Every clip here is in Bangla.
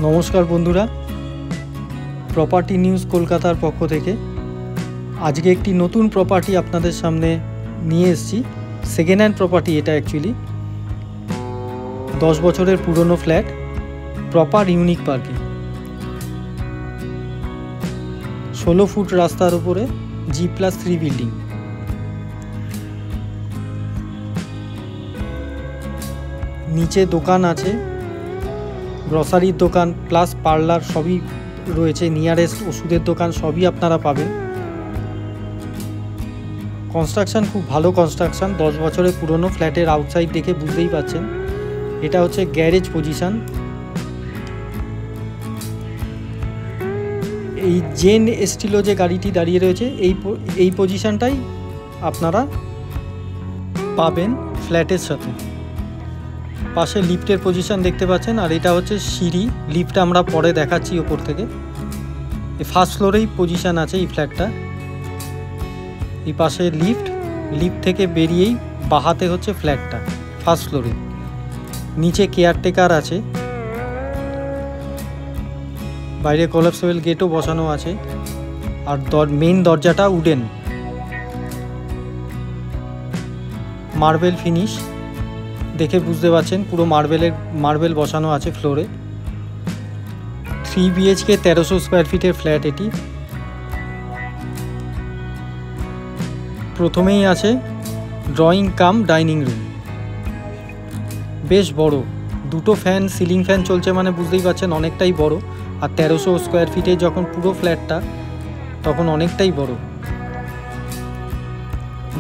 নমস্কার বন্ধুরা, প্রপার্টি নিউজ কলকাতার পক্ষ থেকে আজকে একটি নতুন প্রপার্টি আপনাদের সামনে নিয়ে এসেছি। সেকেন্ড হ্যান্ড প্রপার্টি এটা অ্যাকচুয়ালি 10 বছরের পুরনো ফ্ল্যাট, প্রপার ইউনিক পার্কে, 16 ফুট রাস্তার উপরে G+3 বিল্ডিং। নিচে দোকান আছে, গ্রসারির দোকান প্লাস পার্লার সবই রয়েছে, নিয়ারেস্ট ওষুধের দোকান সবই আপনারা পাবেন। কনস্ট্রাকশান খুব ভালো কনস্ট্রাকশান, 10 বছরের পুরনো ফ্ল্যাটের আউটসাইড দেখে বুঝতেই পাচ্ছেন। এটা হচ্ছে গ্যারেজ পজিশান। এই জেন এস্টিলো যে গাড়িটি দাঁড়িয়ে রয়েছে এই পজিশানটাই আপনারা পাবেন ফ্ল্যাটের সাথে। পাশে লিফটের পজিশন দেখতে পাচ্ছেন, আর এটা হচ্ছে সিঁড়ি। লিফটটা আমরা পরে দেখাচ্ছি ওপর থেকে। এই ফার্স্ট ফ্লোরেই পজিশন আছে এই ফ্ল্যাটটা। এই পাশে লিফট থেকে বেরিয়েই বাহাতে হচ্ছে ফ্ল্যাটটা ফার্স্ট ফ্লোরে। নিচে কেয়ারটেকার আছে, বাইরে কোলাপসেবল গেটও বসানো আছে, আর মেইন দরজাটা উডেন, মার্বেল ফিনিশ দেখে বুঝতে পারছেন। পুরো মার্বেল বসানো আছে ফ্লোরে। 3 BHK 1300 স্কোয়ার ফিটের ফ্ল্যাট এটি। প্রথমেই আছে ড্রয়িং কাম ডাইনিং রুম, বেশ বড়। 2টো ফ্যান, সিলিং ফ্যান চলছে, মানে বুঝতেই পারছেন অনেকটাই বড়। আর 1300 স্কোয়ার ফিটে যখন পুরো ফ্ল্যাটটা, তখন অনেকটাই বড়।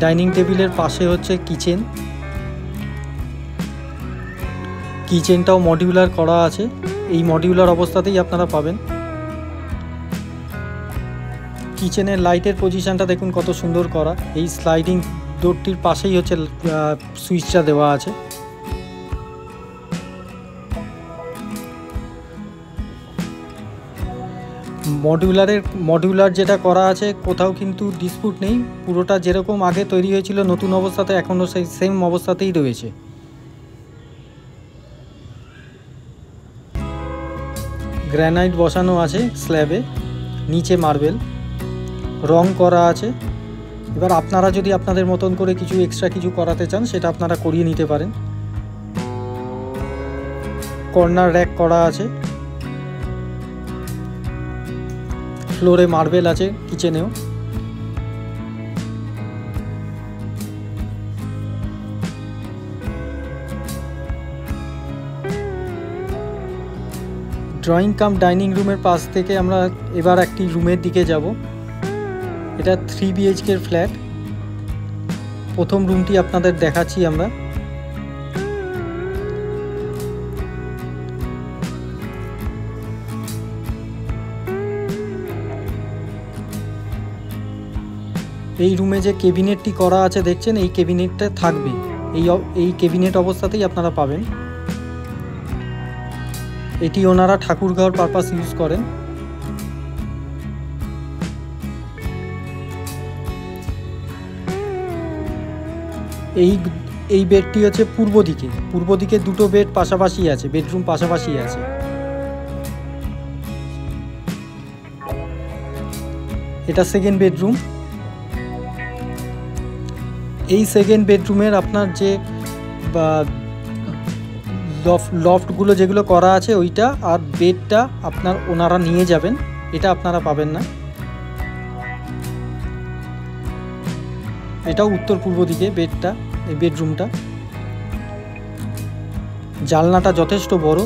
ডাইনিং টেবিলের পাশে হচ্ছে কিচেনটাও মডিউলার করা আছে। এই মডিউলার অবস্থাতেই আপনারা পাবেন। কিচেনের লাইটের পজিশনটা দেখুন কত সুন্দর করা। এই স্লাইডিং ডোরটির পাশেই হচ্ছে সুইচটা দেওয়া আছে। মডিউলার যেটা করা আছে, কোথাও কিন্তু ডিসপুট নেই। পুরোটা যেরকম আগে তৈরি হয়েছিল নতুন অবস্থাতে, এখনও সেই সেম অবস্থাতেই রয়েছে। গ্রানাইট বসানো আছে স্ল্যাবে, নিচে মার্বেল রং করা আছে। এবার আপনারা যদি আপনাদের মতন করে কিছু এক্সট্রা কিছু করাতে চান, সেটা আপনারা করিয়ে নিতে পারেন। কর্নার র্যাক করা আছে, ফ্লোরে মার্বেল আছে কিচেনেও। ড্রয়িং কাম ডাইনিং রুমের পাশ থেকে আমরা এবার একটি রুমের দিকে যাব। এটা 3 BHK ফ্ল্যাট। প্রথম রুমটি আপনাদের দেখাচ্ছি আমরা। এই রুমে যে ক্যাবিনেটটি করা আছে দেখছেন, এই ক্যাবিনেটটা থাকবে। এই ক্যাবিনেট অবস্থাতেই আপনারা পাবেন। এটি ওনারা ঠাকুরঘর পারপাস ইউজ করেন। এই বেডটি হচ্ছে পূর্ব দিকে 2টো বেড পাশাপাশি আছে, বেডরুম পাশাপাশি আছে। এটা সেকেন্ড বেডরুম। এই সেকেন্ড বেডরুমের আপনার যে লফটগুলো যেগুলো করা আছে ওইটা, আর বেডটা আপনার ওনারা নিয়ে যাবেন, এটা আপনারা পাবেন না। এটাও উত্তর পূর্ব দিকে বেডটা, এই বেডরুমটা। জানলাটা যথেষ্ট বড়।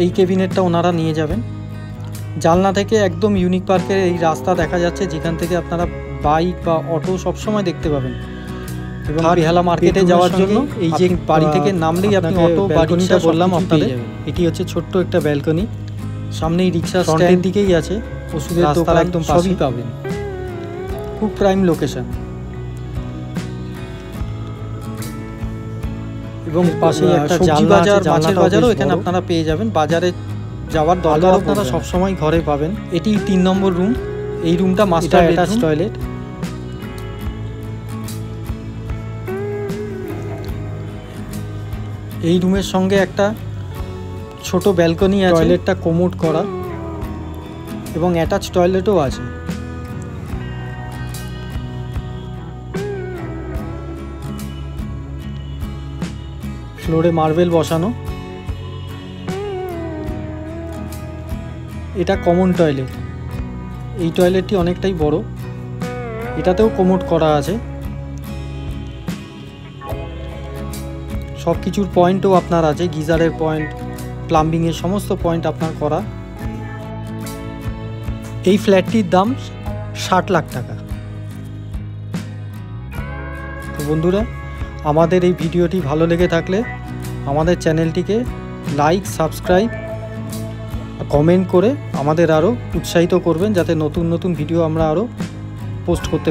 এই ক্যাবিনেটটা ওনারা নিয়ে যাবেন। জানলা থেকে একদম ইউনিক পার্কের এই রাস্তা দেখা যাচ্ছে, যেখান থেকে আপনারা বাইক বা অটো সবসময় দেখতে পাবেন। এবং বেহালা মার্কেটে যাওয়ার জন্য এই যে বাড়ি থেকে নামলেই আপনি অটো বা রিক্সা বললাম আপনাদের, এটি হচ্ছে ছোট্ট একটা ব্যালকনি। সামনেই রিক্সা স্ট্যান্ডের দিকেই আছে, ওষুধের দোকান একদম সবই পাবেন। খুব প্রাইম লোকেশন। এবং পাশে একটা সবজি বাজার, মাছের বাজারও এখানে আপনারা পেয়ে যাবেন। বাজারে যাওয়ার দরকার আপনারা সবসময় ঘরে পাবেন। এটি 3 নম্বর রুম। এই রুমটা মাস্টার অ্যাটাচ টয়লেট। এই রুমের সঙ্গে একটা ছোট ব্যালকনি আছে, টয়লেটটা কোমোড করা এবং অ্যাটাচ টয়লেটও আছে। ফ্লোরে মার্বেল বসানো। এটা কমন টয়লেট। এই টয়লেটটি অনেকটাই বড়, এটাতেও কোমোড করা আছে। সব কিছুর পয়েন্টও আপনার আছে, গিজারের পয়েন্ট, প্লাম্বিংয়ের সমস্ত পয়েন্ট আপনার করা। এই ফ্ল্যাটটির দাম 60 লাখ টাকা। তো বন্ধুরা, আমাদের এই ভিডিওটি ভালো লেগে থাকলে আমাদের চ্যানেলটিকে লাইক, সাবস্ক্রাইব, কমেন্ট করে আমাদের আরও উৎসাহিত করবেন, যাতে নতুন নতুন ভিডিও আমরা আরও পোস্ট করতে